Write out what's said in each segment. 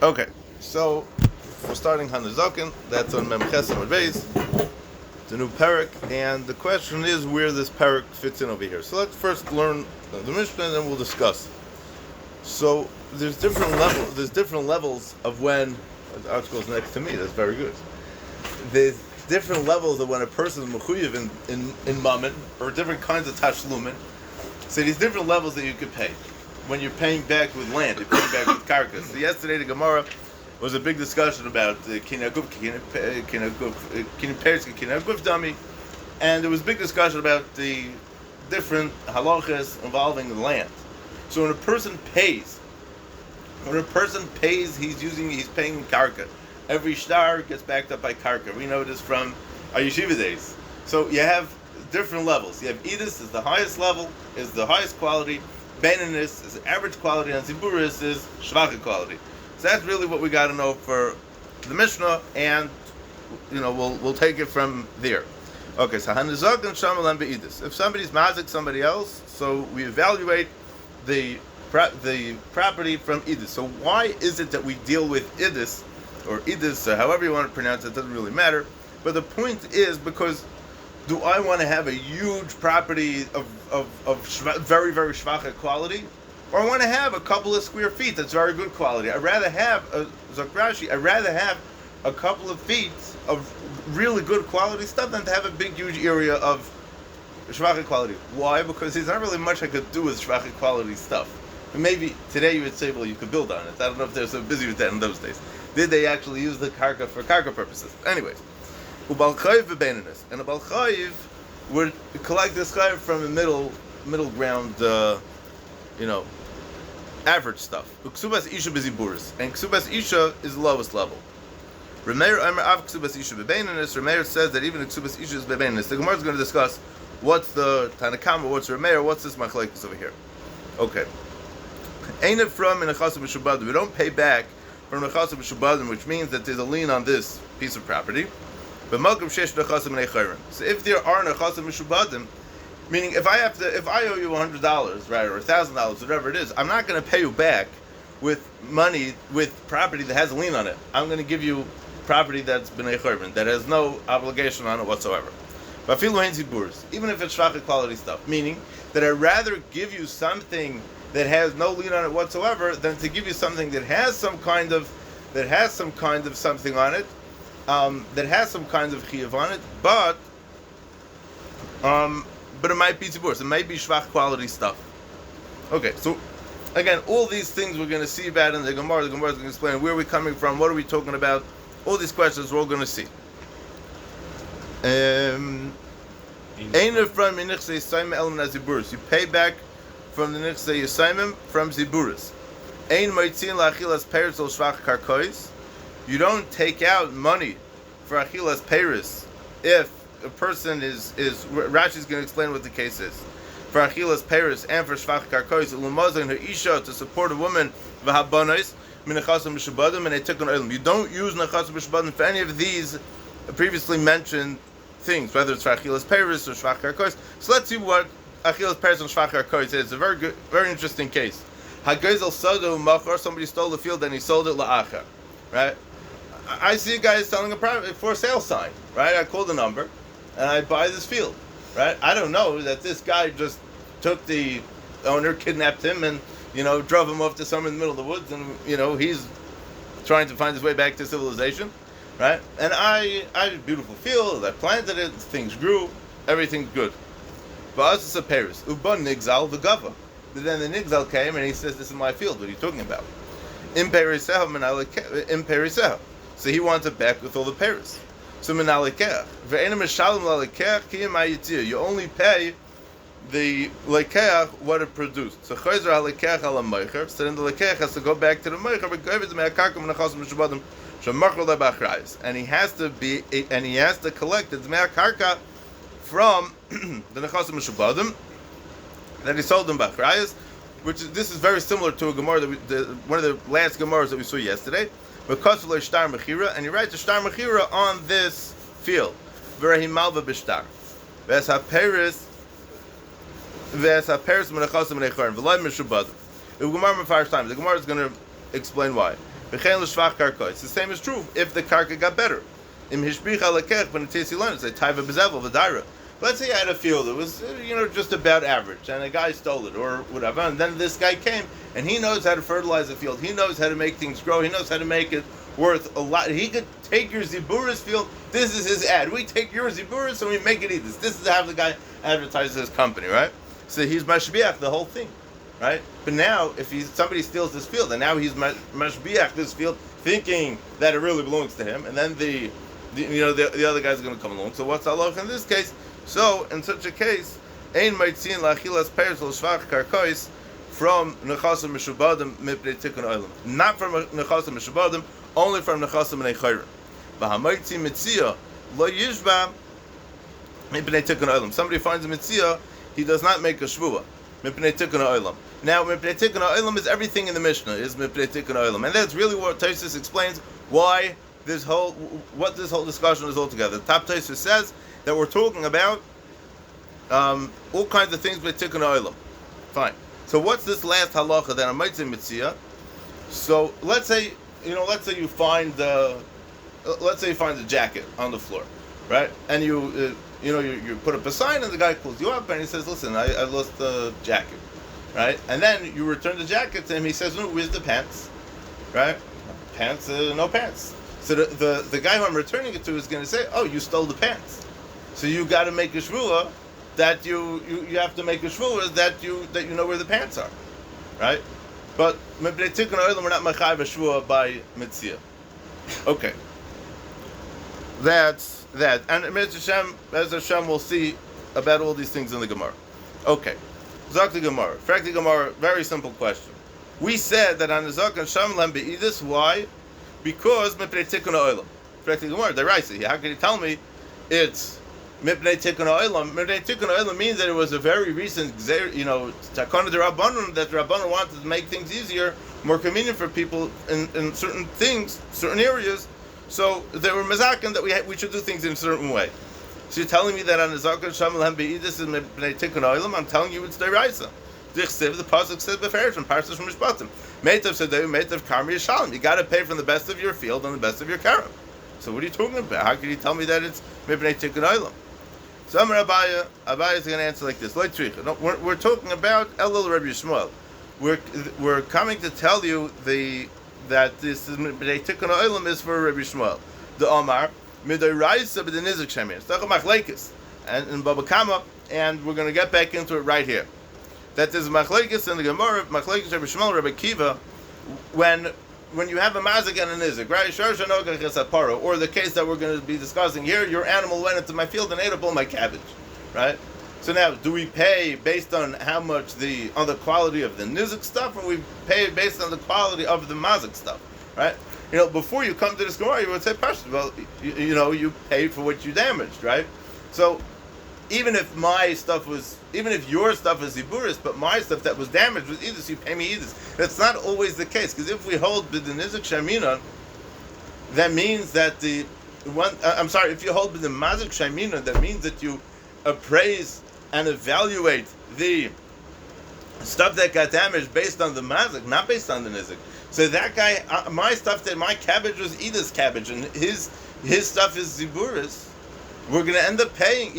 Okay, so we're starting Hanizokin. That's on Mem Chesed Amud Beis. It's a new parak, and the question is where this parak fits in over here. So let's first learn the Mishnah, and then we'll discuss. So there's different levels. There's different levels of when the article's next to me. That's very good. There's different levels of when a person is mechuyev in mammon, or different kinds of tashlumin. So these different levels that you could pay. When you're paying back with land, you're paying back with karkas. So yesterday the Gemara was a big discussion about kinaguf dummy, and there was a big discussion about the different halachas involving the land. So when a person pays, he's paying karka. Every star gets backed up by karka. We know this from our yeshiva days. So you have different levels. You have edis is the highest level, is the highest quality. Baininus is average quality, and Ziburis is shvacha quality. So that's really what we got to know for the Mishnah, and we'll take it from there. Okay, so Hanizokin Shamalan be'idis. If somebody's mazik somebody else, so we evaluate the property from idis. So why is it that we deal with idis or idis, or however you want to pronounce it, doesn't really matter. But the point is because do I want to have a huge property of very, very shvacha quality? Or I want to have a couple of square feet that's very good quality? I'd rather have a couple of feet of really good quality stuff than to have a big, huge area of shvacha quality. Why? Because there's not really much I could do with shvacha quality stuff. And maybe today you would say, well, you could build on it. I don't know if they're so busy with that in those days. Did they actually use the karka for karka purposes? Anyways. Ubal chayiv v'beininus, and a bal chayiv would collect this chayiv from the middle ground, average stuff. Uksubas isha b'ziburis, and ksubas isha is the lowest level. Remeir Omer av ksubas isha b'beininus. Remeir says that even ksubas isha is b'beininus. The Gemara is going to discuss what's the Tanakama, what's Remeir, what's this machlekes over here. Okay. Ain't it from in a chasim b'shubadim? We don't pay back from a chasim b'shubadim, which means that there's a lien on this piece of property. So if there are nechasim mishubadim, meaning if I owe you $100, right, or $1,000, whatever it is, I'm not going to pay you back with money, with property that has a lien on it. I'm going to give you property that's b'nei chayrin, that has no obligation on it whatsoever. Even if it's shvacha quality stuff, meaning that I'd rather give you something that has no lien on it whatsoever than to give you something that has some kind of something on it. That has some kinds of chiyuv on it, but it might be tziburis, it might be shvach quality stuff. Okay, so again, all these things we're going to see about in the Gemara. The Gemara is going to explain where we're coming from, what are we talking about. All these questions we're all going to see. You pay back from the nichsei yisaimim from ziburis. You don't take out money for achilas peiris if a person is Rashi's going to explain what the case is. For achilas peiris and for shvach karkois, ulumazon her isha to support a woman v'habanos min nechasim b'shubadim, and they took an oilim. You don't use nechasim b'shubadim for any of these previously mentioned things, whether it's for achilas peiris or shvach karkois. So let's see what achilas peiris and shvach karkois is. It's a very good, very interesting case. Hagezel sodo machar, somebody stole the field and he sold it la'achar, right? I see a guy selling a private for sale sign, right? I call the number, and I buy this field, right? I don't know that this guy just took the owner, kidnapped him, and drove him off to somewhere in the middle of the woods, and he's trying to find his way back to civilization, right? And I had a beautiful field. I planted it. Things grew. Everything's good. But us, it's a Paris. Uban nigzal v'gava. But then the nigzal came and he says, "This is my field. What are you talking about?" In Periseha. So he wants it back with all the Paris. So minalekech. You only pay the lekech what it produced. So chayzer halekech ala meicher. So then the lekech has to go back to the meicher. And he has to collect the dmei karka from the nechasim mishubadim that he sold them b'achrayas. This is very similar to a Gemara one of the last Gemaras that we saw yesterday. And he writes a shtar mechira on this field. V'rahimalva b'shtar. V'es ha-peris menechasim menecharim. V'lai mishubadim. The Gemara is going to explain why. The same is true if the karka got better. Let's say I had a field that was, just about average, and a guy stole it or whatever, and then this guy came, and he knows how to fertilize the field, he knows how to make things grow, he knows how to make it worth a lot. He could take your Ziburis field, this is his ad, we take your Ziburis and we make it eat this. This is how the guy advertises his company, right? So he's mashbiach the whole thing, right? But now, if somebody steals this field, and now he's mashbiach this field, thinking that it really belongs to him, and then the other guy's going to come along. So what's Allah in this case? So in such a case, ein maitzin lachilas peres l'shvach karkois from nechasim mishubadim mipnei tikkun olam. Not from nechasim mishubadim, only from nechasim neichayrim. V'hamaitzin mitzia lo yishba mipnei tikkun olam. Somebody finds a mitzia, he does not make a shvuah mipnei tikkun olam. Now mipnei tikkun olam is everything in the Mishnah is mipnei tikkun olam, and that's really what Tosfos explains why this whole discussion is all together. The top Tosfos says that we're talking about all kinds of things with tikkun olam. Fine. So what's this last halacha that I might say mitzia? So let's say you find the jacket on the floor, right? And you put up a sign, and the guy calls you up and he says, "Listen, I lost the jacket," right? And then you return the jacket to him. He says, "No, where's the pants?" Right? Pants? No pants. So the guy who I'm returning it to is going to say, "Oh, you stole the pants." So you got to make a shvuah that you have to make a shvuah that you know where the pants are, right? But mibnei tikkun olam, we're not machayev a shvuah by mitzia. Okay, that's that. And as Hashem, we'll see about all these things in the Gemara. Okay, Zak the Gemara. Fact the Gemara. Very simple question. We said that on the Zak and Shem lem beidus. Why? Because mibnei tikkun olam. Fact the Gemara. They're right. How can you tell me it's Mipnei tikkun olam? Mipnei tikkun olam means that it was a very recent, takana de Rabbanon, that Rabbanon wanted to make things easier, more convenient for people in certain things, certain areas. So they were mazakin that we should do things in a certain way. So you're telling me that on the Zakon Shamalhem Be'idis is Mipnei tikkun olam? I'm telling you it's deraisa. The pasuk says beferish from Parshas from Mishpatim. Meitav sedeu, meitav karmi yishalom. You got to pay from the best of your field and the best of your karam. So what are you talking about? How can you tell me that it's Mipnei tikkun olam? So Amar Abaya is going to answer like this. No, we're talking about Elul Rabbi Yishmael. We're coming to tell you that this is Mipnei tikkun olam is for Rabbi Yishmael. The Omar Midoraisa b'denizuk shemin. It's talking about machlekes and Baba Kama, and we're going to get back into it right here. That is machlekes in the Gemara, machlekes Rabbi Yishmael, Rabbi Kiva, when you have a mazik and a nizik, right? Or the case that we're going to be discussing here, your animal went into my field and ate up all my cabbage, right? So now, do we pay based on how much on the quality of the nizik stuff, or we pay based on the quality of the mazik stuff, right? Before you come to this Gemara, you would say, well, you pay for what you damaged, right? So even if your stuff is ziburis, but my stuff that was damaged was edus, you pay me edus. That's not always the case, because if we hold b'denizik shamina, that means that if you hold b'den mazik shamina, that means that you appraise and evaluate the stuff that got damaged based on the mazik, not based on the nizik. So that guy, my cabbage was edus cabbage, and his stuff is ziburis. You're going to end up paying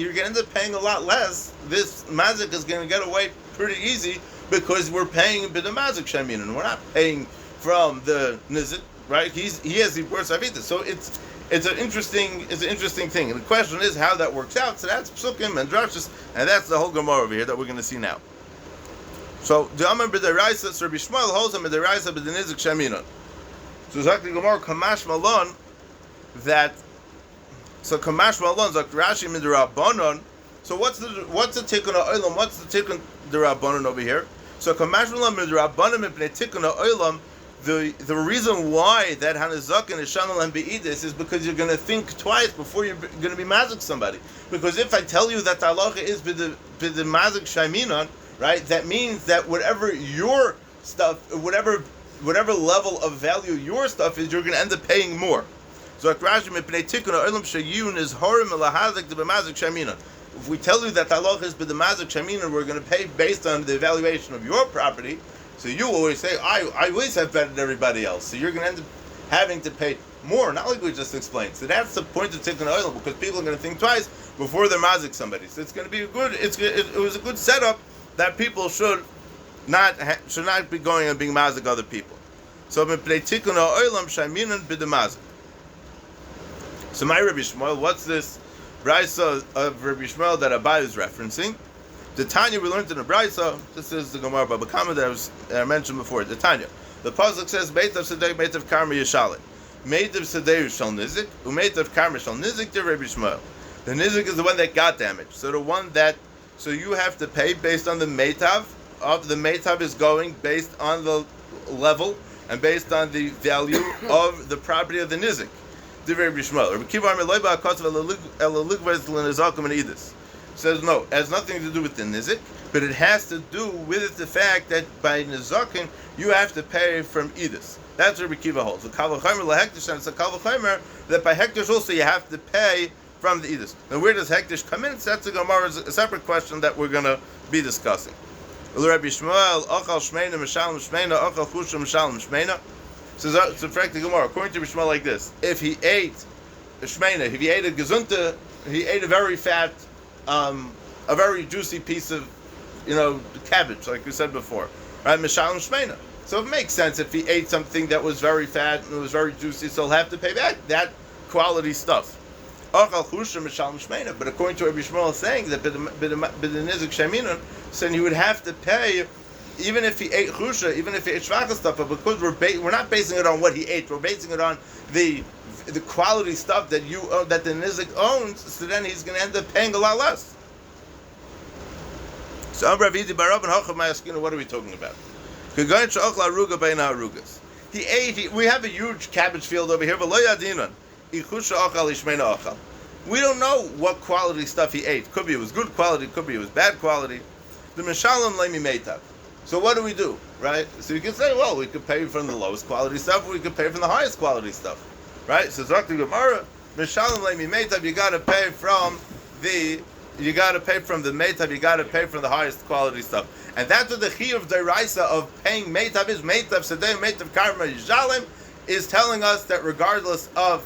a lot less. This mazik is going to get away pretty easy because we're paying b'd mazik shamin, and we're not paying from the nizik, right? He has the worst avita. So it's an interesting thing. And the question is how that works out. So that's psukim and drashas, and that's the whole Gemara over here that we're going to see now. So the Amar b'deraisa, Rabbi Shmuel holds him b'deraisa b'd nizik shamin. So exactly Gemara kamash malon that. So Kamash Malon Zak Rashi Midrabanon. So what's the tikkun olam? What's the tikkun derabanon over here? So Kamash Malon Midrabanon Mipnei tikkun olam. The reason why that Hanazakin is Shanal and Be'idis is because you're going to think twice before you're going to be mazik somebody. Because if I tell you that the halacha is b'de mazik shaminon, right? That means that whatever your stuff, whatever level of value your stuff is, you're going to end up paying more. So if we tell you that the halacha is b'demazik shamina, we're going to pay based on the evaluation of your property. So you always say, I always have better than everybody else. So you're going to end up having to pay more, not like we just explained. So that's the point of Tikkun Olam, because people are going to think twice before they're mazik somebody. So it's going to be it was a good setup that people should not be going and being mazik other people. So Tikkun Olam Shaminan b'demazik. So my Rabbi Shmuel, what's this Brisa of Rabbi Shmuel that Abai is referencing? The Tanya we learned in the Brisa. This is the Gemara Baba Kama that I mentioned before. The Tanya. The pasuk says, "Beit of Sedei, Beit of Karma Yishalit. Meit of Sedei shall nizik, u'meit of Karma shall nizik." To Rabbi Shmuel, the nizik is the one that got damaged. So you have to pay based on the meitav. The meitav is going based on the level and based on the value of the property of the nizik. The Rabbi Shmuel. Rabbi Kiva Ameloi Kotzv Elalugvez L'Nizakum and Edis says no, it has nothing to do with the nizik, but it has to do with the fact that by nizakin you have to pay from edis. That's what Rabbi Kiva holds. The kal v'chomer lahektish, and it's a kal v'chomer that by hektish also you have to pay from the edis. Now where does hektish come in? That's a Gemara, a separate question that we're going to be discussing. Rabbi Shmuel, Ochal Shmeina Mishalem Shmeina, Ochal Chusha Mishalem Shmeina. So the Gemara, according to Rabbi Shmuel, like this: if he ate a shmeina, if he ate a gezunta, he ate a very fat, a very juicy piece of, cabbage, like we said before, right? Mishalem Shmeina. So it makes sense if he ate something that was very fat and it was very juicy, so he'll have to pay back that quality stuff. Ochal Chusha Mishalem Shmeina. But according to Rabbi Shmuel, saying that b'denizik sheminun, saying he would have to pay. Even if he ate chusha, even if he ate shvacha stuff, but because we're not basing it on what he ate, we're basing it on the quality stuff that that the nizik owns. So then he's going to end up paying a lot less. So what are we talking about? He ate. We have a huge cabbage field over here. We don't know what quality stuff he ate. Could be it was good quality. Could be it was bad quality. The mishalem leimi meitav. So what do we do, right? So you can say, well, we could pay from the lowest quality stuff, or we could pay from the highest quality stuff, right? So Zakti Gemara, Mishalem Leimi Meitav, you got to pay from the meitav, you got to pay from the highest quality stuff, and that's what the chiyuv deraisa of paying meitav is. Meitav sedei, meitav karma yishalem is telling us that regardless of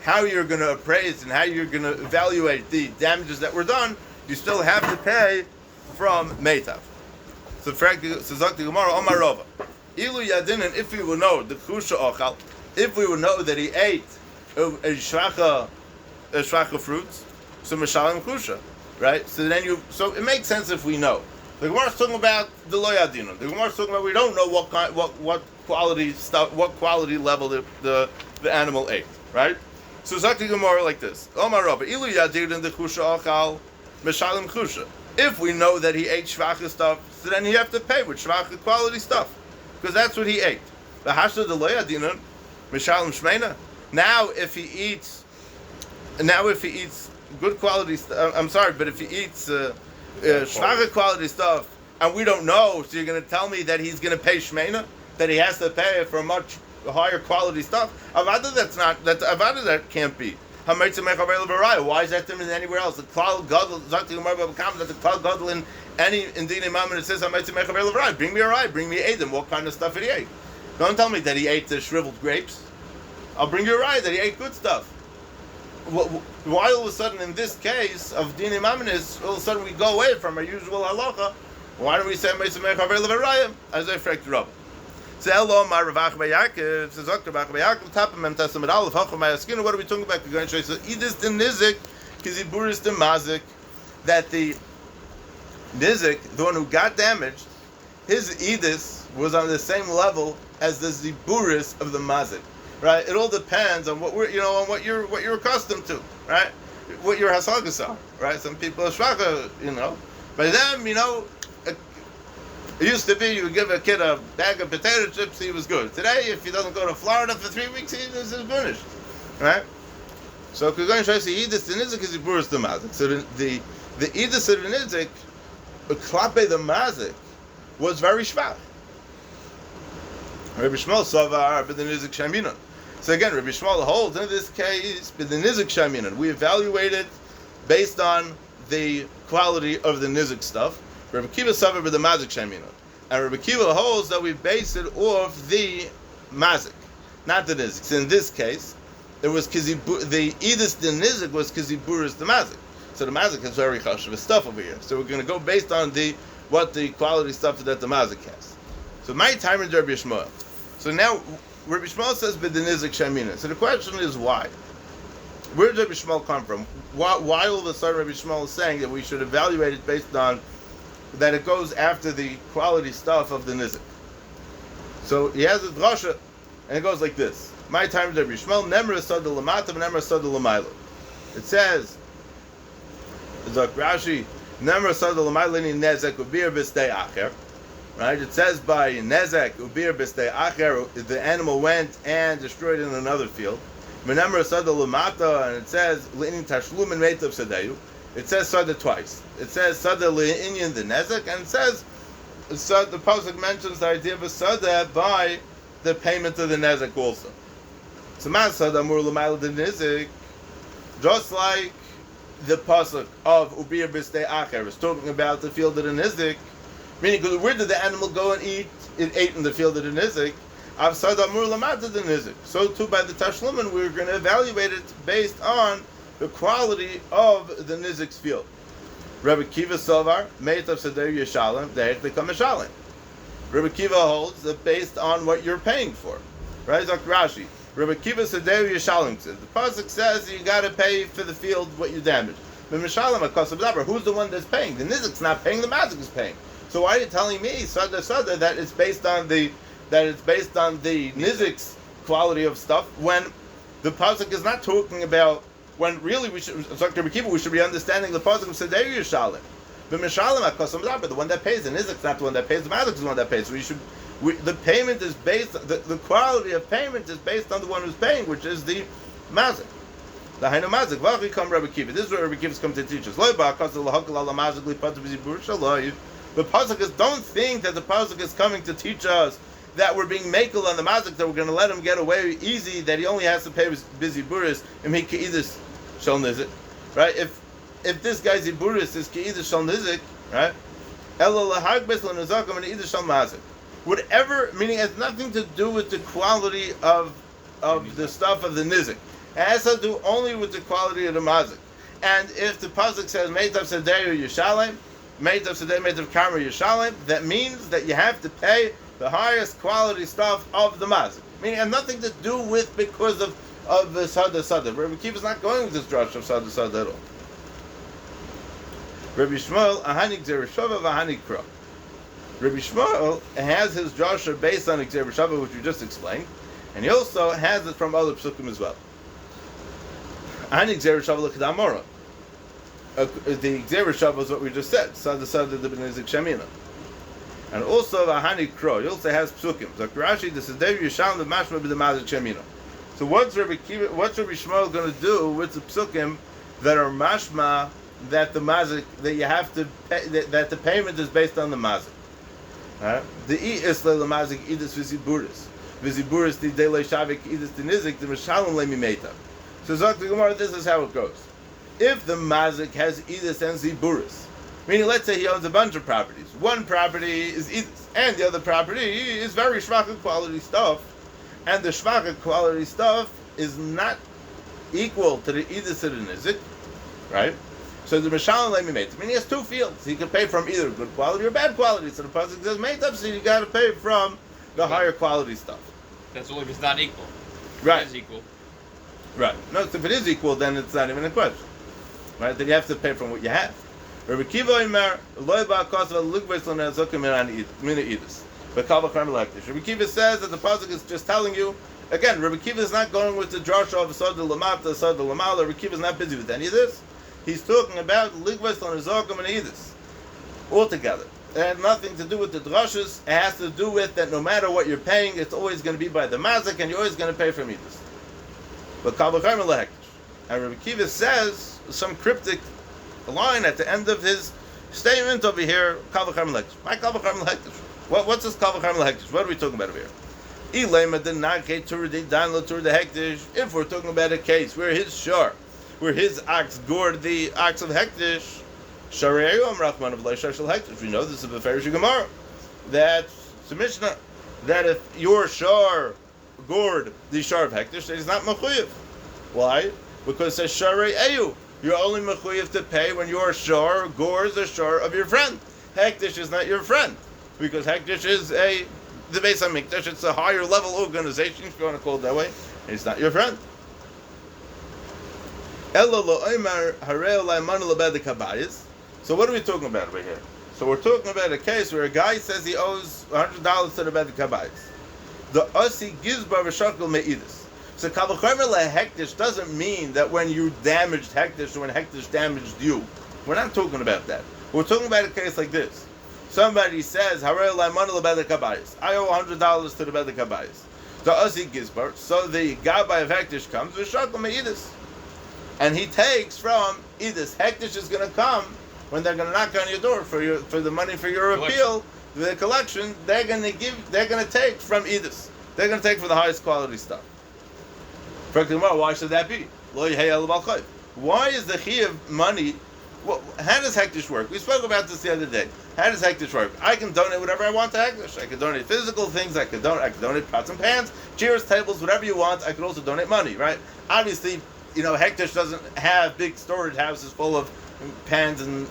how you're going to appraise and how you're going to evaluate the damages that were done, you still have to pay from meitav. So Zakti Gemara, Omar Rova. Ilu Yadinin, if we would know the Chusha Ochal, if we would know that he ate a shvacha fruits, so Mishalem Chusha, right? So it makes sense if we know. The Gemara is talking about the Lo Yadinin. The Gemara is talking about we don't know what quality stuff, what quality level the animal ate, right? So Zakti Gemara like this: Omar Rova, Ilu Yadinin the Chusha Ochal, Mishalem Chusha. If we know that he ate shvacha stuff, so then you have to pay with shvacha quality stuff, because that's what he ate. The hasha de loyadina, mishalem shmeina. Now, if he eats good quality stuff, but if he eats shvacha quality stuff, and we don't know, so you're going to tell me that he's going to pay shmeina, that he has to pay for much higher quality stuff? Avada that can't be. Why is that different than anywhere else? The klal gadol, that the klal gadol in Dina Imam, it says bring me a rye, bring me Adam. What kind of stuff did he ate? Don't tell me that he ate the shriveled grapes. I'll bring you a rye that he ate good stuff. Why all of a sudden in this case of Dina Imam is all of a sudden we go away from our usual halacha? Why don't we say as I fracked Rabbah? Hello, my Ravach Bayakov. Says Dr. Ravach Bayakov. Tapam Testament Aleph. Hacham Mayaskin. What are we talking about? We're going to show you. So Edis the Nizik, Kiziburis the Mazik. That the Nizik, the one who got damaged, his Edis was on the same level as the Ziburis of the Mazik. Right? It all depends on what what you're accustomed to. Right? What your hasagas are. Right? Some people are shvacha. By them, it used to be you would give a kid a bag of potato chips, he was good. Today, if he doesn't go to Florida for 3 weeks, he is finished. Right? So if we're going to try to see Edis the Nizik is Ziburis the Mazik. So the Edis of the Nizik, Klape the Mazik, was very shvach. Rabbi Shmuel Savar, but the Nizik Shaminan. So again, Rabbi Shmuel holds in this case, but the Nizik Shaminan. We evaluate it based on the quality of the Nizik stuff. Rabbi Kiva Savar, but the Mazik Shaminan. And Rabbi Kiva holds that we base it off the mazik, not the nizik. So in this case, it was the edus the nizik was kiziburis the mazik. So the mazik has very chashuv stuff over here. So we're going to go based on what the quality stuff that the mazik has. So my time is Rabbi Shmuel. So now Rabbi Shmuel says the nizik shamina. So the question is why? Where did Rabbi Shmuel come from? Why all of a sudden Rabbi Shmuel is saying that we should evaluate it based on that it goes after the quality stuff of the nizik? So he has a drasha, and it goes like this. My time is Rabbi Shmuel, Nemra Sada Lamata, Nemra Sada Lamayla. It says, Zak Rashi, Nemra Sada Lamayla ni Nezek Ubir Bistei Acher. Right? It says by Nezek Ubir Bistei Acher, the animal went and destroyed it in another field. Menemra Sada Lamata, and it says Le'inin Tashlumin Meitav Sadeyu. It says Sada twice. It says Sada Le'inyan the Nezek, and it says the pasuk mentions the idea of a Sada by the payment of the Nezek also. So Mas Sada Amur L'mayla the Nezek, just like the pasuk of Ubir Bistei Acher is talking about the field of the Nezek, meaning where did the animal go and eat? It ate in the field of the Nezek. So too by the Tashlumin we're going to evaluate it based on the quality of the Nizik's field. Rabbi Kiva Sovar, Meitav Seder Yeshalem, De'echlikam Yeshalem. Rabbi Kiva holds that based on what you're paying for. Right? Dr. Rashi. Rabbi Kiva Seder Yeshalem says, the pasuk says you got to pay for the field what you damaged. But Mishalem HaKosav Dabar, who's the one that's paying? The Nizik's not paying, the Mazik is paying. So why are you telling me, Sada, that it's based on the nizik's quality of stuff when the pasuk is not talking about, when really we should be understanding the pasuk of Seder Yeshalem. But Mishalem HaKosav Dabar, the one that pays, the nizik's not the one that pays, the mazik is the one that pays. So the payment is based, the quality of payment is based on the one who's paying, which is the mazik. The Hainu Mazik, Vachi come Rabbi Kiva. This is what Rabbi Kiva's come to teach us. The pasuk is, don't think that the pasuk is coming to teach us that we're being makel on the mazik, that we're going to let him get away easy, that he only has to pay his busy buris, and he ke'idus shel nizik, right? If this guy's buris is ke'idus shel nizik, right? Ela lahagbes l'nizakam and ke'idus shel mazik. Whatever, meaning it has nothing to do with the quality of the stuff of the nizik. It has to do only with the quality of the mazik. And if the pasuk says meitav seder yeshalem, meitav seder meitav kamer yeshalem, that means that you have to pay the highest quality stuff of the mazik. Meaning it has nothing to do with because of the sada. Rabbi Kiva is not going with this drush of sada at all. Rabbi Shmuel, ahanik zereshava v'ahanik kro. Rabbi Shmuel has his drasha based on zereshava, which we just explained, and he also has it from other psukim as well. Ahanik zereshava l'kedamora. The zereshava is what we just said. Sada the b'nizik shamina. And also Vahani Kro. He also has psukim. Rashi, the Seder Yeshalem the Mashma b'demazik shemina. So what's Rabbi Shmuel going to do with the psukim that are mashma that the mazik, that you have to pay, that the payment is based on the mazik? Right? The is le mazik idus viziburis the delay shavik idus the nizik the mishalom le mimeta. So Zok the Gemara, this is how it goes. If the mazik has idus and ziburis, meaning, let's say he owns a bunch of properties. One property is idus, and the other property is very shvacha quality stuff, and the shvacha quality stuff is not equal to the idus of the nizik, right? So the mishalom le mimeta, meaning he has two fields. He can pay from either good quality or bad quality. So the pasuk says meitav, so you got to pay from the higher quality stuff. That's only if it's not equal. Right. If it is equal. Right. No, so if it is equal, then it's not even a question. Right? Then you have to pay from what you have. Rabbi Kiva Omer, loy ba'akosva lugveis l'nezukim mina idus. But kal v'char melektish. Rabbi Kiva says that the pasuk is just telling you, again, Rabbi Kiva is not going with the drasha of Sada Lamata, Sada Lamala. Rabbi Kiva is not busy with any of this. He's talking about lugveis l'nezukim mina idus. Altogether. It had nothing to do with the drashas. It has to do with that no matter what you're paying, it's always going to be by the mazik, and you're always going to pay for idus. But kal v'char melektish. And Rabbi Kiva says some cryptic line at the end of his statement over here, kal v'char melektish. Why kal v'char melektish? What's this kal v'char melektish? What are we talking about over here? If we're talking about a case where his shar, where his ox gored the ox of hektish, we know this is a Beferish Gemara. that the Mishnah that if your shar gored the shar of hektish, it is not mechuyev. Why? Because it says sharei eyu. You're only mechuyev to pay when your shar gores the shar of your friend. Hektish is not your friend because hektish is the Beis Hamikdash. It's a higher level organization, if you want to call it that way. It's not your friend. So what are we talking about over here? So we're talking about a case where a guy says he owes $100 to the Bed Kabayis. The Asi gives Barvashakal Me'idis. So Kavachomer Le Hektish doesn't mean that when you damaged Hektish or when Hektish damaged you. We're not talking about that. We're talking about a case like this. Somebody says, I owe $100 to the Bed Kabayis. The Asi gives Bar. So the Gabay of Hektish comes, Vashakal Me'idis. And he takes from Idis. Hektish is going to come when they're going to knock on your door for the money for your appeal, the collection. They're going to take from Idis. They're going to take for the highest quality stuff. Why should that be? Why is the chi of money? Well, how does Hektish work? We spoke about this the other day. How does Hektish work? I can donate whatever I want to Hektish. I can donate physical things. I can donate pots and pans, chairs, tables, whatever you want. I can also donate money, right? Obviously, Hektish doesn't have big storage houses full of pans and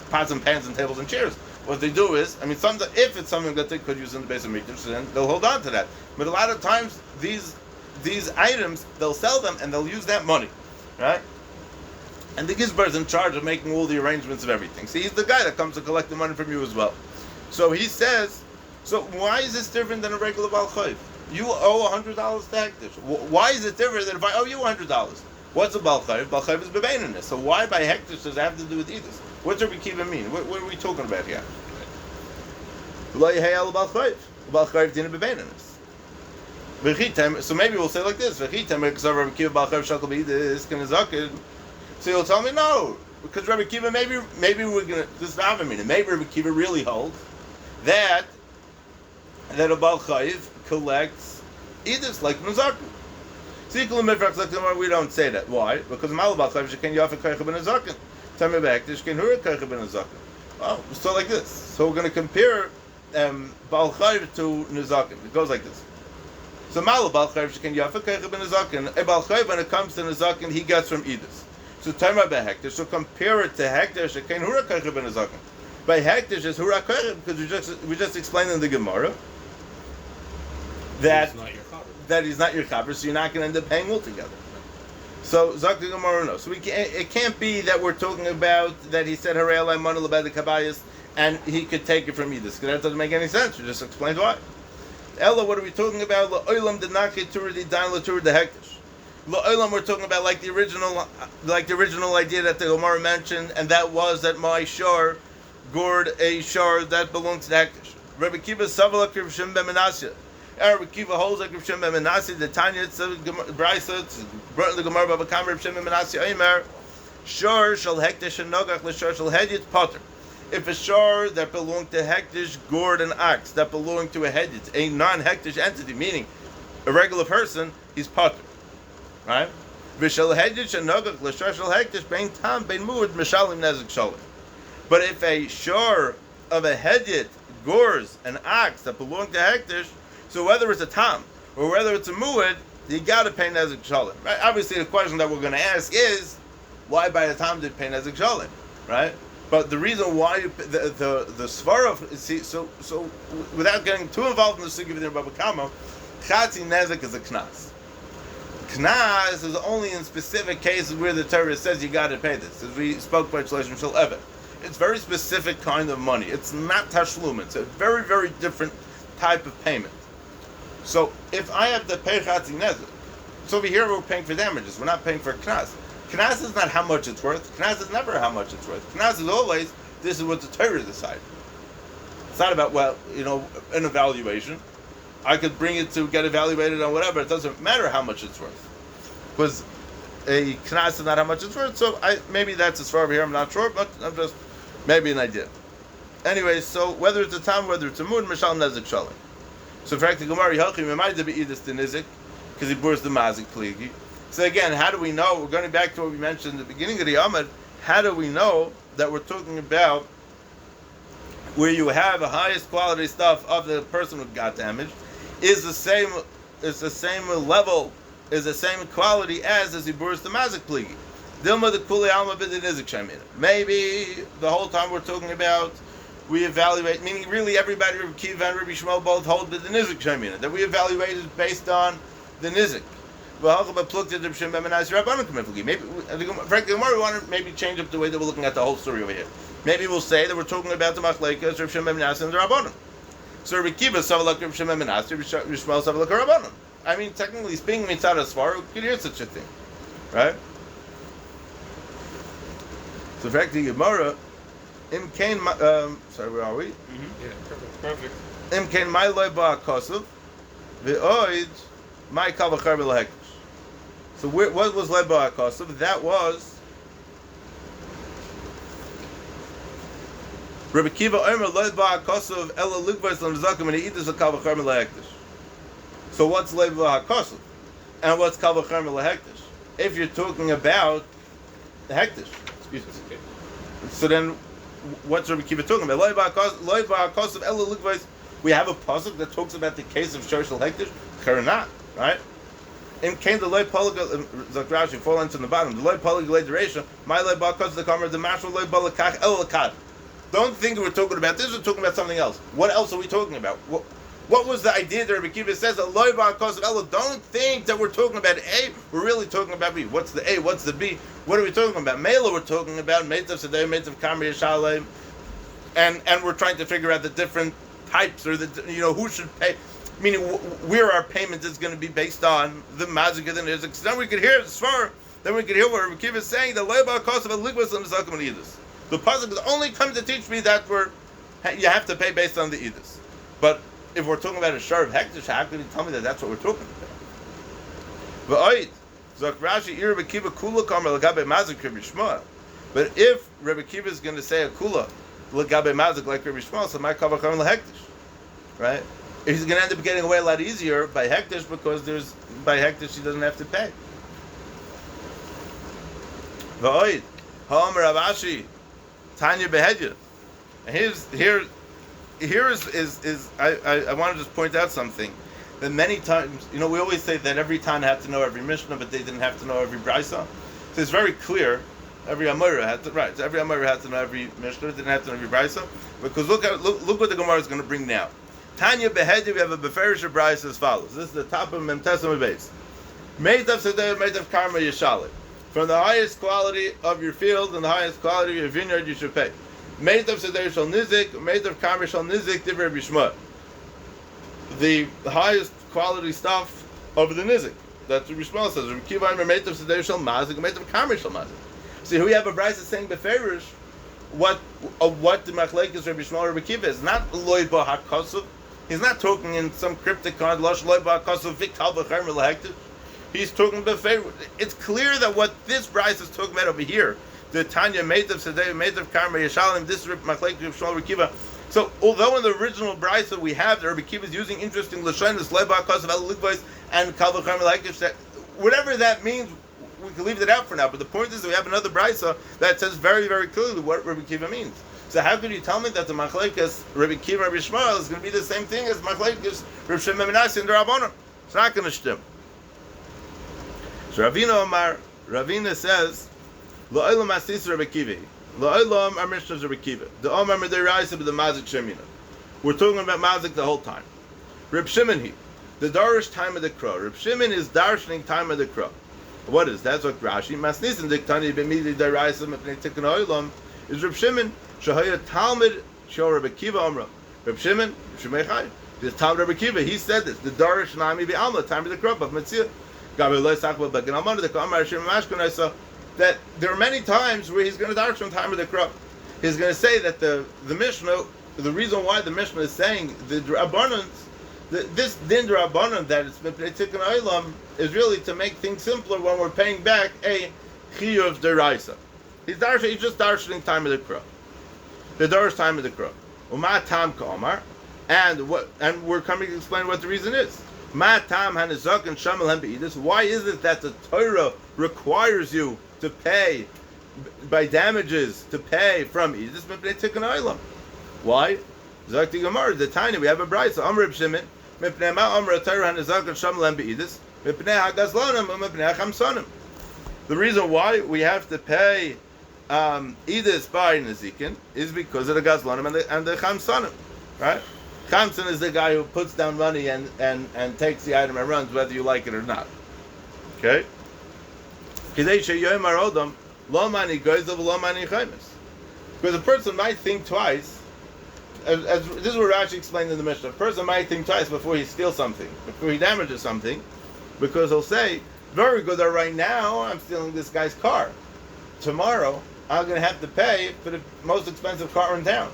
pots and pans and tables and chairs. What they do is, if it's something that they could use in the base of Mikdash, then they'll hold on to that. But a lot of times, these items, they'll sell them and they'll use that money, right? And the Gizbar is in charge of making all the arrangements of everything. So he's the guy that comes to collect the money from you as well. So he says, so why is this different than a regular Baal Chayv? You owe $100 to Hektish. Why is it different than if I owe you $100? What's a Baal Chayv? Baal Chayv is Bebeininus. So why by Hektish does it have to do with Edus? What's Rabbi Kiva mean? What are we talking about here? So maybe we'll say like this. So you'll tell me no. Because Rabbi Kiva, maybe we're going to, this is not meaning. Maybe Rabbi Kiva really holds that a Baal Chayv collects Edus like Nezakim. We don't say that. Why? Because Mal Baal Chayv sheken yafik kaycha ben Nezakim. Tell me back. This can hura kaycha ben Nezakim. Oh, so like this. So we're going to compare Baal Chayv to Nezakim. It goes like this. So Mal Baal Chayv sheken yafik kaycha ben Nezakim. A Baal Chayv, when it comes to Nezakim, he gets from Edus. So time by Hektish. So compare it to Hektish sheken hura kaycha ben Nezakim. By Hektish is hura kaycha because we just explained in the Gemara that he's not your chaver, so you're not going to end up paying altogether. So Zak the Gemara no. So it can't be that we're talking about that he said Harei Alai Manu Lebed Kabayis and he could take it from Edus. Because that doesn't make any sense. We just explained why. Ella, what are we talking about? La'olam denaki turdi dain la'tur de hektish. La'olam, we're talking about like the original idea that the Gemara mentioned, and that was that my shar gored a shar that belonged to the hektish. Rabbi Kiva Savala Kirvshim Bemenasya. Rabbi Kiva holds like Rav Shimon ben Menashe. The Tanya, it's Brisa, it's brought in the Gemara Bava Kama. Rav Shimon ben Menashe Omer, shor shall hektish and nogach l'shor shall hedit potter. If a shor that belonged to hektish gored an ox that belonged to a hedit, a non-hektish entity, meaning a regular person, he's potter, right? V'shal hedit and nogach l'shor shall hektish bein tam bein muad mishalim nezik shalim. But if a shor of a hedit gores an ox that belonged to hektish, so whether it's a tam or whether it's a muad, you got to pay nezik shalim, right? Obviously, the question that we're going to ask is, why by the time did pay nezik shalim, right? But the reason why the svara, so without getting too involved in the sugya of the Bava Kama, chatzi nezik is a knas. Knas is only in specific cases where the Torah says you got to pay this. As we spoke by Shleshim Shel Evet, it's very specific kind of money. It's not tashlum. It's a very, very different type of payment. So if I have to pay chatzi nezik, so over here we're paying for damages. We're not paying for knas. Knas is not how much it's worth. Knas is never how much it's worth. Knas is always, this is what the Torah decides. It's not about, an evaluation. I could bring it to get evaluated on whatever. It doesn't matter how much it's worth. Because a knas is not how much it's worth. So maybe that's as far over here. I'm not sure, but I'm just, maybe an idea. Anyway, so whether it's a tam, whether it's a moon, mishal nezik shalim. So, in fact, the Gemara Yachim reminded me Edus the Nizik because he bores the Mazik Pligi. So again, how do we know? We're going back to what we mentioned at the beginning of the Amud. How do we know that we're talking about where you have the highest quality stuff of the person who got damaged, is the same level, is the same quality as the Ziburis the Mazik Pligi. Dilma the Kuli Alma Bid the Nizik Shemin. Maybe the whole time we're talking about, we evaluate, meaning really everybody, Rabbi Kiva and Rabbi Shmuel both hold the Nizik Shemin, that we evaluated based on the Nizik. Maybe, frankly, we want to maybe change up the way that we're looking at the whole story over here. Maybe we'll say that we're talking about the Machlekes, Rav Shimon ben Yassi and the Rabbanon. So Rabbi Kiva savalak Rav Shimon ben Yassi, Rav Shmuel savalak Rabbanon. I mean, technically speaking, mitzad asfar, we could hear such a thing, right? So, in fact, the Gemara, im kain, sorry, where are we? Mm-hmm. Yeah, perfect. Im kain my loy ba kosuv, ve'oid my kal v'char b'lehektish. So, what was loy ba kosuv? That was Rabbi Kiva Omer loy ba kosuv ela lukvas l'mzakim and eidus v'kal v'char b'lehektish. So, what's loy ba kosuv? And what's kal v'char b'lehektish? If you're talking about the hektish. Okay. So then, what's Rabbi Kiva talking about? We have a pasuk that talks about the case of Shoshel Hektish. Karanat, right? In came the loy polig Zakrashi fall into the bottom. The loy polig duration. My loy bakas the kamar the mashal loy balakach el lakad. Don't think we're talking about this. We're talking about something else. What else are we talking about? What was the idea that Rabbi Kiva says that loy bakas of elo? Don't think that we're talking about A. We're really talking about B. What's the A? What's the B? What are we talking about? Mela, we're talking about Meitav Sedeh, Meitav Kamri Yishalem, and we're trying to figure out the different types, or who should pay. Meaning, where our payment is going to be based on the Mazik of the Nizik. So then we could hear Svar. Then we could hear what Rabbi Kiva is saying. The Leiba cost of a Ligwas and Zakim and Edus. The pasuk is only coming to teach me that you have to pay based on the Edus. But if we're talking about a shar of hektish, how can you tell me that that's what we're talking about? But if Rabbi Kiva is going to say a kula l'gabe mazik like Rabbi Shmuel, so my kavacham l'hektish, right? He's going to end up getting away a lot easier by hektish because by hektish he doesn't have to pay. V'oid ha'omer Ravashi Tanya behedya. And here is I want to just point out something. That many times, we always say that every Tana had to know every Mishnah, but they didn't have to know every Brisa. So it's very clear, every Amora had to, right, so every Amora had to know every Mishnah, didn't have to know every Brisa, because look what the Gemara is going to bring now. Tanya Behedi, we have a Beferish Brisa as follows. This is the top of Memtesam base. Meitav Sedeh, Meitav Karma Yeshalit. From the highest quality of your field and the highest quality of your vineyard, you should pay. Meitav Sedeh Shal Nizik, Meitav Karma Shal Nizik, Divrei Bishma. The highest quality stuff of the nizik. That's what Rishmal says. See, here we have a brayse saying beferish what the machlekes Rabbi Shmuel Rabbi Kiva is not loy ba hakosov. He's not talking in some cryptic kind losh loy ba hakosov vikal b'cherm l'hektish. He's talking beferish. It's clear that what this brayse is talking about over here, the Tanya Meitav Sedei Meitav Karma Yeshalim. This is machlekes Rabbi Shmuel Rabbi Kiva. So, although in the original brisa we have the Rabbi Kiva is using interesting lashon, this leba cause of elikvos and kalvachar melakish, that whatever that means, we can leave it out for now. But the point is that we have another brisa that says very, very clearly what Rabbi Kiva means. So, how could you tell me that the machlekes Rabbi Kiva and Rabbi Shmuel is going to be the same thing as machlekes Rabbi Shimon ben Yassi and the Rabbanon? It's not going to stem. So, Ravina says, Lo'olam asis Rabbi Kiva. La'olam our Mishnah is Rabbi Kiva. The Omar Mediraisa with the Mazik Shemina. We're talking about Mazik the whole time. Reb Shimon the Darish time of the crow. Reb Shimon is darshaning time of the crow. What is that? That's what Rashi Masnisin Diktani B'midi Daraisa Mepnei Tikkun Olam is Reb Shimon Shahaya Talmud Shal Rabbi Kiva Omra. Reb Shimon Shemei this Talmud Rabbi Kiva. He said this. The Darish Nami B'Alma time of the crow of Metzia. Gabi Lo Sakba Began Almana the Kamar Hashem Mashkanai. That there are many times where he's going to darshan time of the crop. He's going to say that the Mishnah, the reason why the Mishnah is saying the Rabbanon, this din Rabbanon that it's Tikkun Olam is really to make things simpler when we're paying back a chiyuv deraisa. He's just darshaning time of the crop. The darish time of the crop. Uma tam ka'amar, and we're coming to explain what the reason is. Ma tam hanizak and shamal hem be'idus. Why is it that the Torah requires you to pay by damages, to pay from Edis Mepnei Tikkun Olam? Why? Zakti Gemara, the tiny, we have a brayso. Amr Reb Shimon, mipnei ma amr Torah hanizaken sham lem beidus, mipnei hagazlonim, mipnei chamsonim. The reason why we have to pay idus by nizikin is because of the gazlonim and the chamsonim, right? Chamson is the guy who puts down money and takes the item and runs, whether you like it or not. Okay? Because a person might think twice, as this is what Rashi explained in the Mishnah. A person might think twice before he steals something, before he damages something, because he'll say, very good, right now I'm stealing this guy's car. Tomorrow I'm going to have to pay for the most expensive car in town.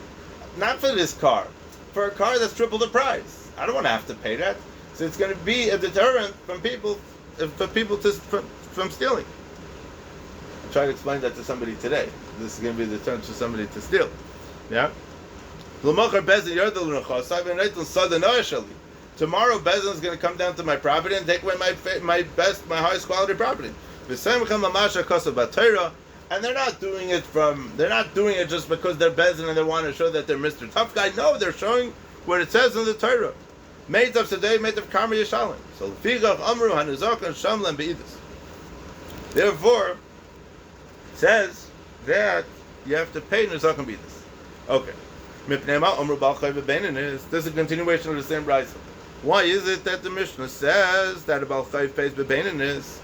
Not for this car, for a car that's triple the price. I don't want to have to pay that. So it's going to be a deterrent from people from stealing. I tried to explain that to somebody today. This is going to be a deterrent for somebody to steal. Yeah? Tomorrow Bezin is going to come down to my property and take away my highest quality property. And they're not doing it just because they're Bezin and they want to show that they're Mr. Tough Guy. No, they're showing what it says in the Torah. Made of today, made of Karma Yishalim. So Amru Hanizakan Shamlan Beidus. Therefore, it says that you have to pay Nizakan Beidus. Okay. This is a continuation of the same brayso. Why is it that the Mishnah says that a Baal Chayv pays bebeinanis?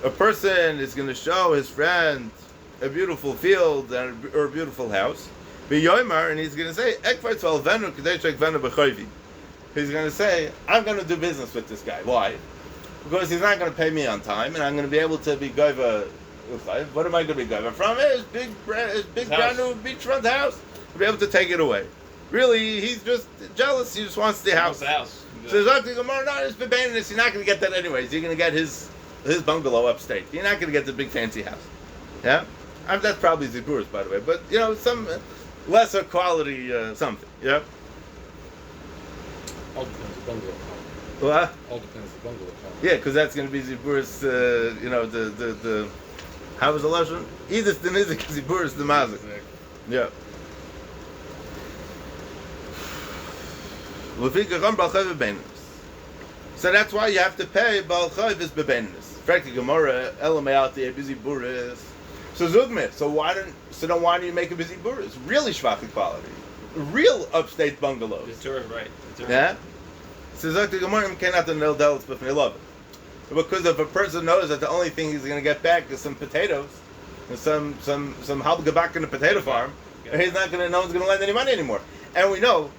A person is going to show his friend a beautiful field or a beautiful house, and he's going to say, he's going to say, I'm going to do business with this guy. Why? Because he's not going to pay me on time, and I'm going to be able to be goiva. What am I going to be goiva from? His big brand new beachfront house. I'll be able to take it away. Really, he's just jealous. He just wants the house. So Zakti Gemara, no, it's bebeinanis. You're not going to get that anyways. You're going to get his bungalow upstate. You're not going to get the big fancy house. Yeah, that's probably Ziburis, by the way. But some lesser quality something. Yeah. All depends the bungalow. What? All depends the bungalow. Yeah, because that's going to be Ziburis. The how was the lesson? Either the nizik Ziburis the mazik. Yeah. So that's why you have to pay Baal Chayv is bebeinanis. Frankly, Gemara elamayati a busy buris. So zugmit. So then why do you make a busy buris? Really shvachi quality, real upstate bungalows. Right. Yeah. So Zakti Gemara cannot the nil delts but they love it because if a person knows that the only thing he's going to get back is some potatoes and some halbgabak in a potato farm, he's not going to. No one's going to lend any money anymore. And we know.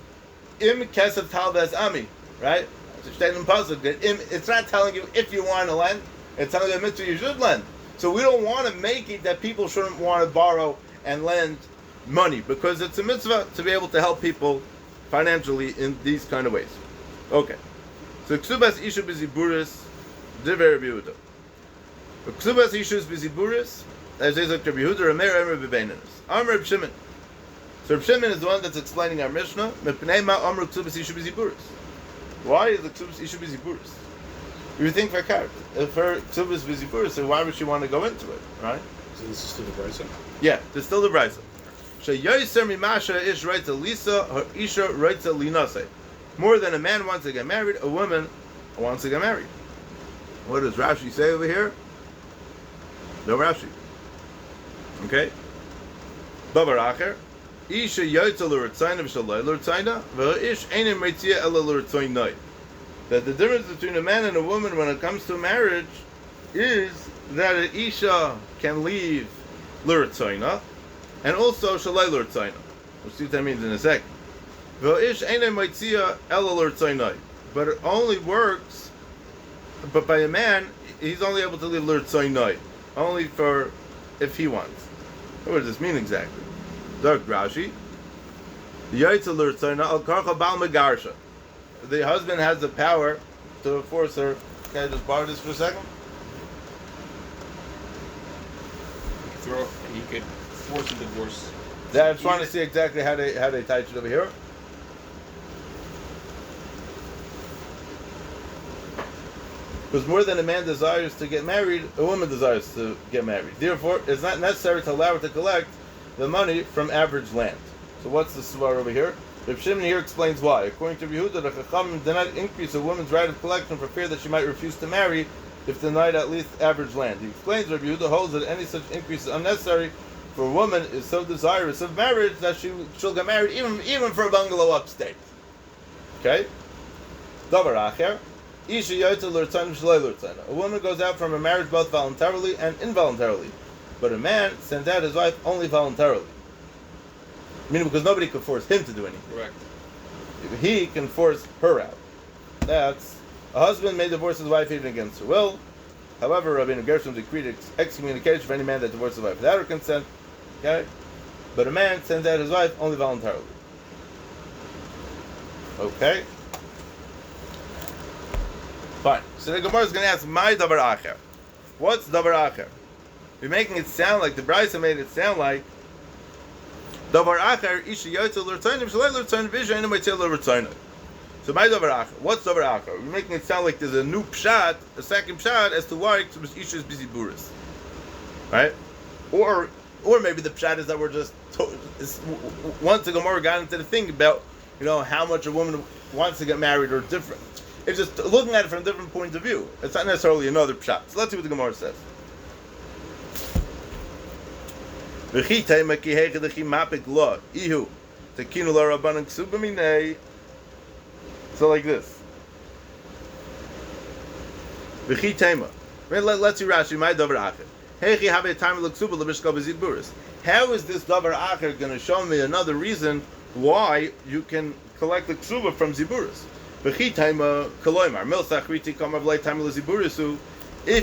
Im kesef talbes ami, right? It's not telling you if you want to lend. It's telling you a mitzvah you should lend. So we don't want to make it that people shouldn't want to borrow and lend money because it's a mitzvah to be able to help people financially in these kind of ways. Okay. So ksubas ishu biziburis diver Yehuda. Ksubas ishu biziburis as is like Rabbi Yehuda Rameir Emer bebeinanis. Amr Reb Shimon. So Reb Shimon is the one that's explaining our Mishnah. Why is the ksubas ishu biziburis? You think for car, if her ksubas biziburis, so why would she want to go into it, right? So this is still the brayso. Yeah, there's still the brayso. Sheyoyser mimasha ish reitza lisa, her isha reitza linase. More than a man wants to get married, a woman wants to get married. What does Rashi say over here? No Rashi. Okay. Babaracher. Isha yoytza l'ritzaina v'shaloi l'ritzaina v'ish einim reitzia ela l'ritzainai. That the difference between a man and a woman when it comes to marriage is that an isha can leave l'ritzaina and also shaloi l'ritzaina. We'll see what that means in a second. V'ish einim reitzia ela l'ritzainai. But it only works. But by a man, he's only able to leave l'ritzainai, only for if he wants. What does this mean exactly? Dark Rashi. The husband has the power to force her. Can I just borrow this for a second? He could force a divorce. Yeah, I'm trying to see exactly how they touch it over here. Because more than a man desires to get married, a woman desires to get married. Therefore, it's not necessary to allow her to collect the money from average land. So what's the svar over here? Reb Shimon here explains why. According to Yehuda, the Chachamim did not increase a woman's right of collection for fear that she might refuse to marry if denied at least average land. He explains Reb Yehuda holds that any such increase is unnecessary, for a woman is so desirous of marriage that she'll get married even for a bungalow upstate. Okay? Davar acher, isha yotze l'rtzanim shlei l'rtzanim. A woman goes out from her marriage both voluntarily and involuntarily, but a man sends out his wife only voluntarily. Meaning because nobody could force him to do anything. Correct. He can force her out. That's a husband may divorce his wife even against her will. However, Rabbeinu Gershom decreed excommunication for any man that divorces his wife without her consent. Okay? But a man sends out his wife only voluntarily. Okay? Fine. So the Gemara is going to ask, "My davar acher." What's davar acher? You're making it sound like the Brisa made it sound like davar acher isha yotze l'rtzanim shlei l'rtzanim v'isha ena motzei l'rtzanim. So my davar acher. What's davar acher? You're making it sound like there's a new pshat, a second pshat as to why isha is busy buris, right? Or maybe the pshat is that we're just once the Gemara got into the thing about how much a woman wants to get married or different. It's just looking at it from a different point of view. It's not necessarily another pshat. So let's see what the Gemara says. So like this. Let's see Rashi. My davar acher. How is this davar acher going to show me another reason why you can collect the ksuba from ziburis? If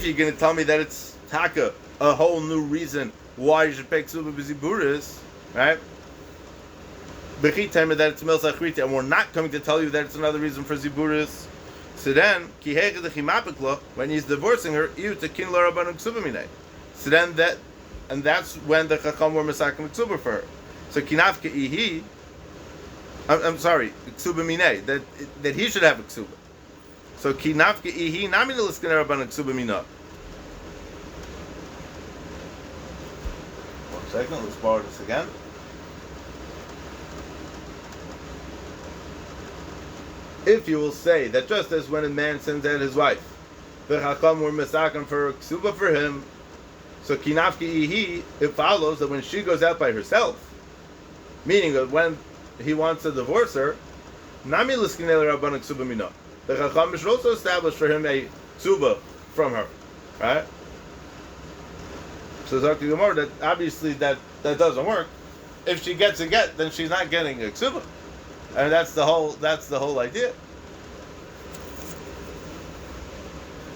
you're going to tell me that it's taka, a whole new reason why you should pay ksuba b'ziburis, right? That it's milsachriti, and we're not coming to tell you that it's another reason for ziburis. So then, when he's divorcing her, so then that's when the chacham were masakim ksuba for her. So kinafke ihi. I'm sorry, ksuba minei, that he should have a ksuba. So ki nafke ihi nami l'skener rabban ksuba mina. 1 second, let's borrow this again. If you will say that just as when a man sends out his wife, the chacham were masakim for a ksuba for him, so ki nafke ihi, it follows that when she goes out by herself, meaning that when he wants to divorce her, Nami l'skinei l'rabbanan ksuba mina. The Chacham should also establish for him a ksuba from her, right? So Dr. Gemara, that obviously that doesn't work. If she gets a get, then she's not getting a ksuba, and that's the whole idea.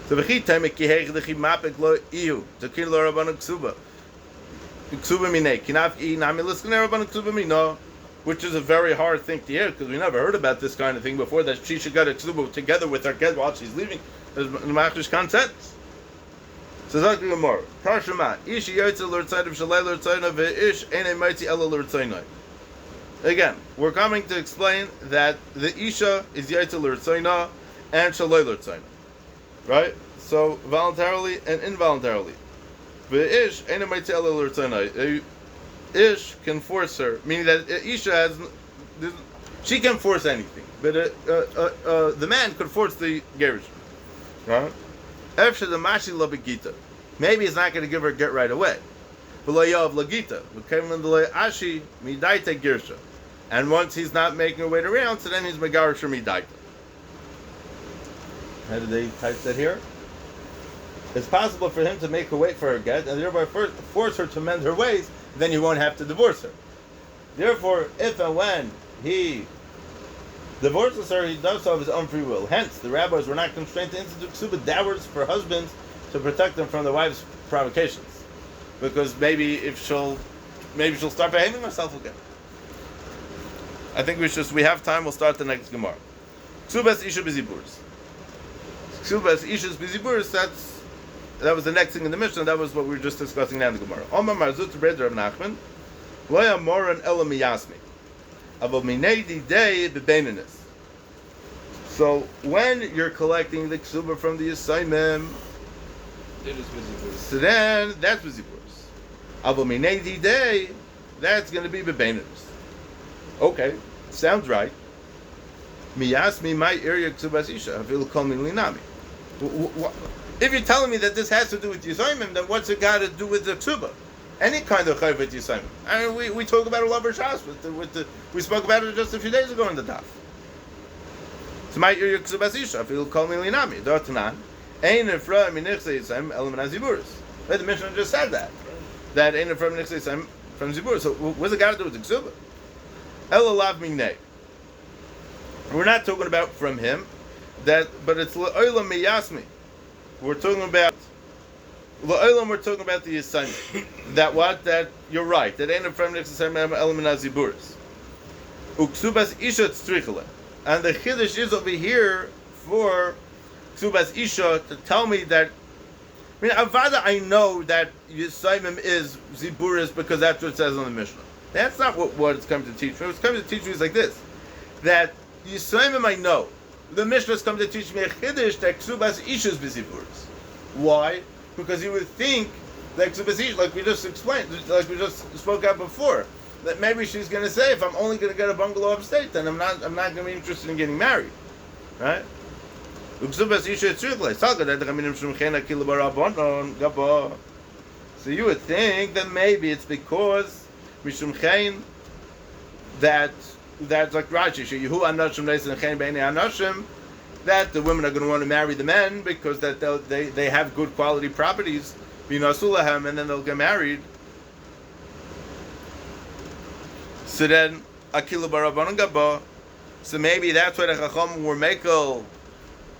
So v'chitayim kihech dechi mapek lo ihu tekin lo rabbanan ksuba minei kinaf I Nami l'skinei rabbanan ksuba mina. Which is a very hard thing to hear because we never heard about this kind of thing before, that she should get a ksuba together with her get while she's leaving. There's machrish consent. So Dr. Gemara, Tarshama, ishi yotze l'rtzayim shalei l'rtzayim ve'ish einay mitzi ela l'rtzayim. Again, we're coming to explain that the isha is yotze l'rtzayim and shalei l'rtzayim, right? So voluntarily and involuntarily. Ve'ish einay mitzi ela l'rtzayim. Ish can force her, meaning that Isha she can force anything, but the man could force the gerish, right? Efshe the mashi la begita, maybe he's not going to give her a get right away. V'loyav lagita, v'kevin the ashi midaita girsha, and once he's not making her wait around, so then he's megarish midaita. How did they type that here? It's possible for him to make her wait for her get, and thereby force her to mend her ways. Then you won't have to divorce her. Therefore, if and when he divorces her, he does so of his own free will. Hence, the rabbis were not constrained to institute ksuba dowers for husbands to protect them from their wives' provocations, because maybe she'll start behaving herself again. I think we have time. We'll start the next Gemara. Ksubas isha b'ziburis. Ksubas isha's b'ziburis. That was the next thing in the Mishnah. That was what we were just discussing now in the Gemara. Omar Marzut Red Rav Nachman, Loya Moran Ela Miyasmi, Avo Minei Didei Bebeinanis. So when you're collecting the ksuba from the Yisayimim, it is busy. so then that's busy. Avo Minei Didei that's going to be bebeininus. Okay, sounds right. Miyasmi my area ksubas isha afilu kol min linami. If you're telling me that this has to do with Yisayimim, then what's it got to do with the ksuba? Any kind of chayv with Yisayimim. I mean, we talk about a lover shas we spoke about it just a few days ago in the daf. So my area ksubas isha afilu kol min linami. Dotanan ein efra min nichse Yisayim elam naziburis. The Mishnah just said that ein efra min nichse Yisayim from ziburis. So what's it got to do with the ksuba? Elalav minei. We're not talking about from him, but it's la'olam miyasmi. We're talking about la'olam. We're talking about the Yisayim. That you're right. That ain't a from Yisayim element aziburis. Uksubas isha tzrichale, and the chiddush is over here for ksubas isha to tell me that. I mean, avada, I know that Yisayim is ziburis because that's what it says on the Mishnah. That's not what it's coming to teach me. What's coming to teach me is like this: that Yisayim I know. The Mishnah has come to teach me a chiddush that ksubas ishas b'ziburis. Why? Because you would think that ksubas ish, like we just explained, like we just spoke out before, that maybe she's going to say, if I'm only going to get a bungalow upstate, then I'm not going to be interested in getting married, right? So you would think that maybe it's because mishum chen that's like Rashi, that the women are going to want to marry the men because that they have good quality properties, and then they'll get married. So then, Akila Barabanan Gaba. So maybe that's why the Chacham were makel,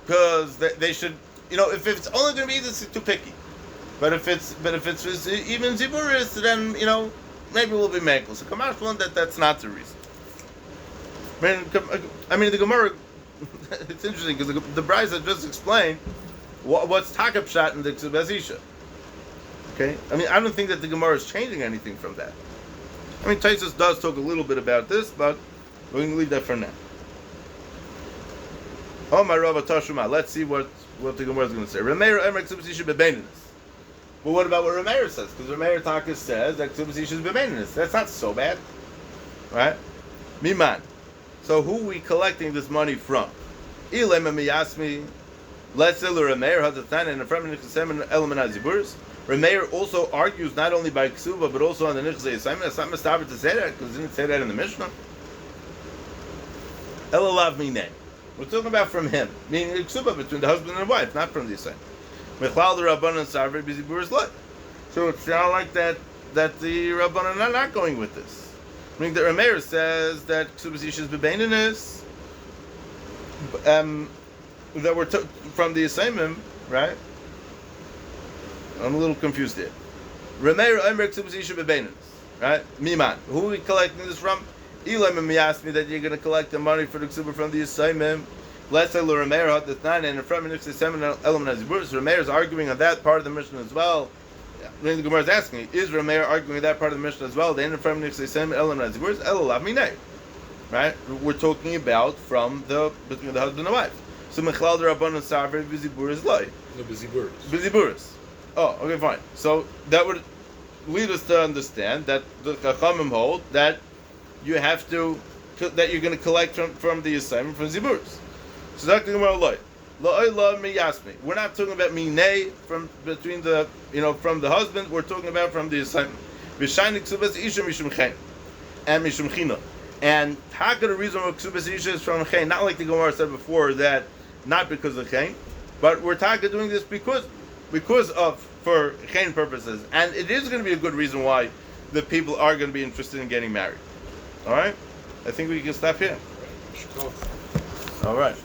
because they should, if it's only going to be this, it's too picky. But if it's even ziburis, then maybe we'll be makel. So Kamash learned that's not the reason. I mean, the Gemara. It's interesting because the Brisa just explained what's takap shot in the ksubas isha. Okay, I mean, I don't think that the Gemara is changing anything from that. I mean, Taisus does talk a little bit about this, but we're going to leave that for now. Oh my Rava Tashuma. Let's see what the Gemara is going to say. Rameir Emer ksubas isha bebeininus. But what about what Rameir says? Because Rameir Takas says that ksubas isha is bebeininus. That's not so bad, right? Miman. So who are we collecting this money from? Ilema miyasmi. Let's say Rameir Hadatan and Efrem Nichsem element aziburis. Rameir also argues not only by ksuba but also on the nichse yisayim. That's not mistaber to say that because it didn't say that in the Mishnah. Elalav minei. We're talking about from him, meaning ksuba between the husband and the wife, not from the yisayim. Mechlal the rabbanan savri biziburis lot. So it sounds like that the rabbanan are not going with this. Meaning that Rameir says that ksubas isha is bebeininus, that we're from the Yisayimim, right? I'm a little confused here. Rameir Omer ksubas isha bebeininus, right? Miman. Who are we collecting this from? Elam asked me that you're going to collect the money for the ksuba from the Yisayimim. Let's say Rameir had the nine and from the Yisayimim element aziburis. Rameir is arguing on that part of the Mishnah as well. When the Gemara is asking, is Rameir arguing that part of the Mishnah as well? They end up from Nichsei element aziburis elalav minei. Right? We're talking about between the husband and the wife. So Mechlal the Rabbanan Savri Biziburis Loi. No, Biziburis. Biziburis. Oh, okay, fine. So that would lead us to understand that the Chachamim hold that you have that you're going to collect from the assignment from Ziburis. So Dr. Gemara Loi. We're not talking about minei from between the from the husband. We're talking about from the assignment. And mishum china. And how could the reason why ksubas isha is from chen? Not like the Gemara said before that not because of chen, but we're doing this because for chen purposes, and it is going to be a good reason why the people are going to be interested in getting married. All right, I think we can stop here. All right.